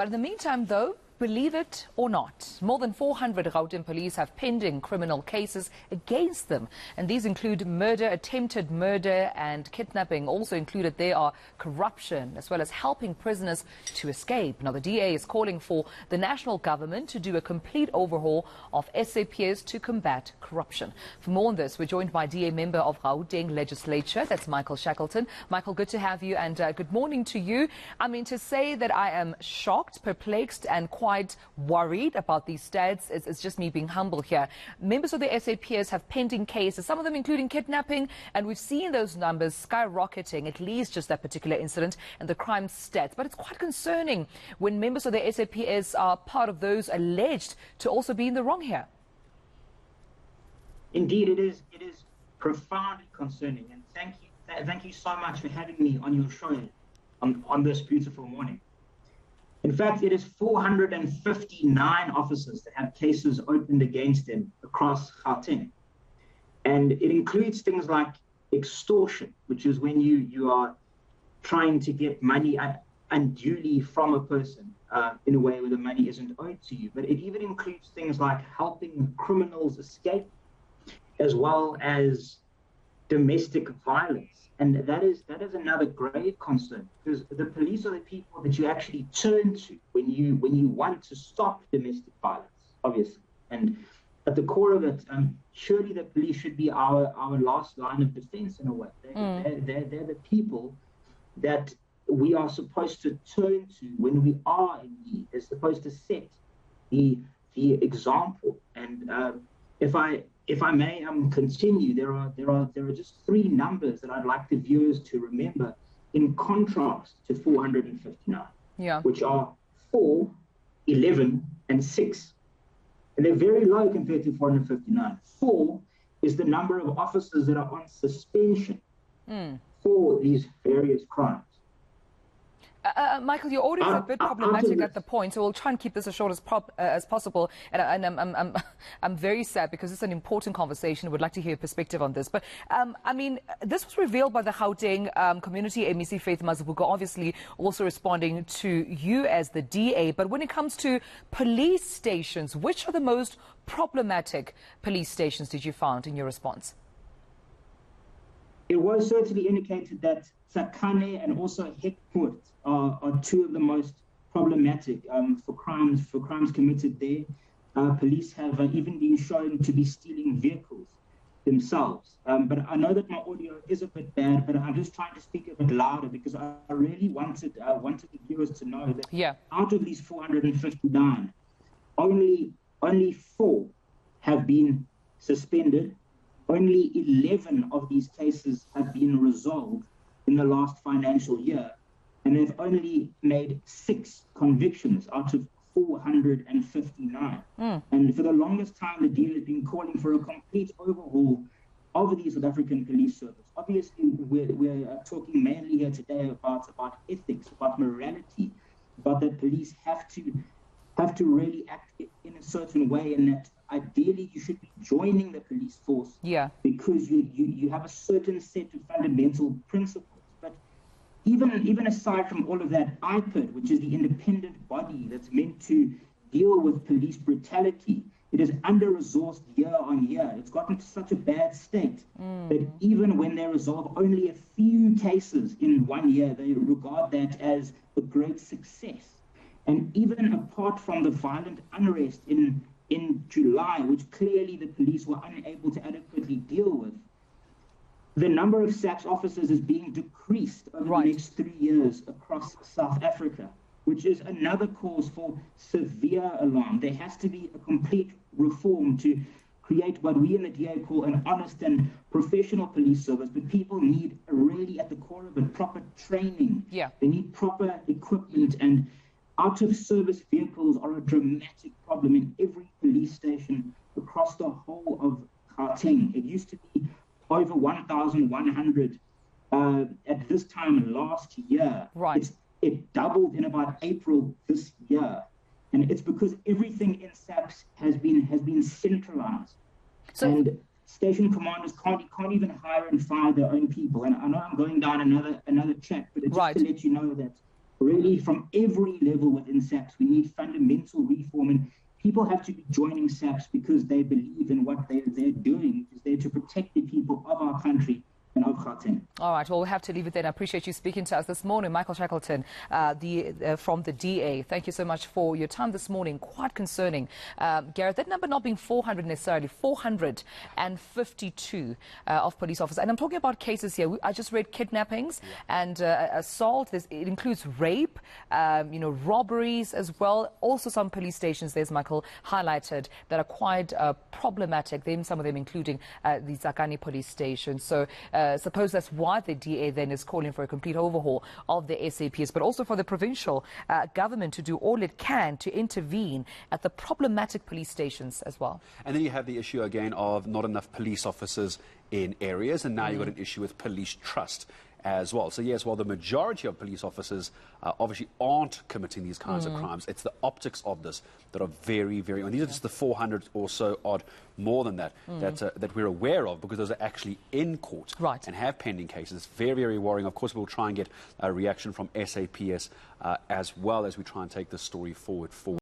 But in the meantime, though, believe it or not, more than 400 Gauteng police have pending criminal cases against them. And these include murder, attempted murder and kidnapping. Also included there are corruption as well as helping prisoners to escape. Now, the DA is calling for the national government to do a complete overhaul of SAPS to combat corruption. For more on this, we're joined by DA Member of Gauteng Legislature. That's Michael Shackleton. Michael, good to have you and good morning to you. I mean, to say that I am shocked, perplexed and quite worried about these stats. It's just me being humble here. Members of the SAPS have pending cases, some of them including kidnapping, and we've seen those numbers skyrocketing, at least just that particular incident and the crime stats. But it's quite concerning when members of the SAPS are part of those alleged to also be in the wrong here. Indeed, it is profoundly concerning, and thank you so much for having me on your show on this beautiful morning. In fact, it is 459 officers that have cases opened against them across Gauteng. And it includes things like extortion, which is when you are trying to get money unduly from a person in a way where the money isn't owed to you. But it even includes things like helping criminals escape, as well as domestic violence. And that is another grave concern, because the police are the people that you actually turn to when you want to stop domestic violence, obviously. And at the core of it, surely the police should be our last line of defense in a way. They're the people that we are supposed to turn to when we are in need. They're supposed to set the example. And if I may continue, there are just three numbers that I'd like the viewers to remember in contrast to 459, which are 4, 11, and 6. And they're very low compared to 459. 4 is the number of officers that are on suspension for these various crimes. Michael, your audio is a bit problematic at the point, so we'll try and keep this as short as possible. And I'm very sad because it's an important conversation. I would like to hear your perspective on this. But I mean, this was revealed by the Gauteng community MEC Faith Mazibuko, obviously also responding to you as the DA. But when it comes to police stations, which are the most problematic police stations did you find in your response? It was certainly indicated that Sakane and also Hekput are two of the most problematic for crimes committed there. Police have even been shown to be stealing vehicles themselves. But I know that my audio is a bit bad, but I'm just trying to speak a bit louder because I really wanted the viewers to know that out of these 459, only 4 have been suspended. Only 11 of these cases have been resolved in the last financial year, and they've only made 6 convictions out of 459. And for the longest time, the DA has been calling for a complete overhaul of the South African police service. Obviously, we're talking mainly here today about ethics, about morality, about that police have to really act in a certain way, and that ideally you should be joining the police force because you have a certain set of fundamental principles. But even aside from all of that, IPID, which is the independent body that's meant to deal with police brutality, it is under-resourced year on year. It's gotten to such a bad state that even when they resolve only a few cases in 1 year, they regard that as a great success. And even apart from the violent unrest in July, which clearly the police were unable to adequately deal with, the number of SAPS officers is being decreased over the next 3 years across South Africa, which is another cause for severe alarm. There has to be a complete reform to create what we in the DA call an honest and professional police service, but people need really at the core of it proper training. They need proper equipment, and out-of-service vehicles are a dramatic problem in every police station across the whole of Gauteng. It used to be over 1,100 at this time last year. It doubled in about April this year. And it's because everything in SAPS has been centralized. And station commanders can't even hire and fire their own people. And I know I'm going down another track, but it's just to let you know that really from every level within SAPS. We need fundamental reform, and people have to be joining SAPS because they believe in what they're doing, because they're to protect the people of our country and of Gauteng. All right, well, we have to leave it there. I appreciate you speaking to us this morning. Michael Shackleton, from the DA. Thank you so much for your time this morning. Quite concerning. Gareth, that number not being 400 necessarily, 452 of police officers. And I'm talking about cases here. I just read kidnappings and assault. It includes rape, robberies as well. Also some police stations, there's Michael highlighted, that are quite problematic. Some of them including the Zakani police station. So suppose that's why the DA then is calling for a complete overhaul of the SAPS, but also for the provincial government to do all it can to intervene at the problematic police stations as well. And then you have the issue again of not enough police officers in areas, and now you've got an issue with police trust as well. So yes, while the majority of police officers obviously aren't committing these kinds of crimes, it's the optics of this that are very, very, and these are just the 400 or so odd, more than that, that we're aware of, because those are actually in court and have pending cases. It's very, very worrying. Of course, we'll try and get a reaction from SAPS as well as we try and take this story forward.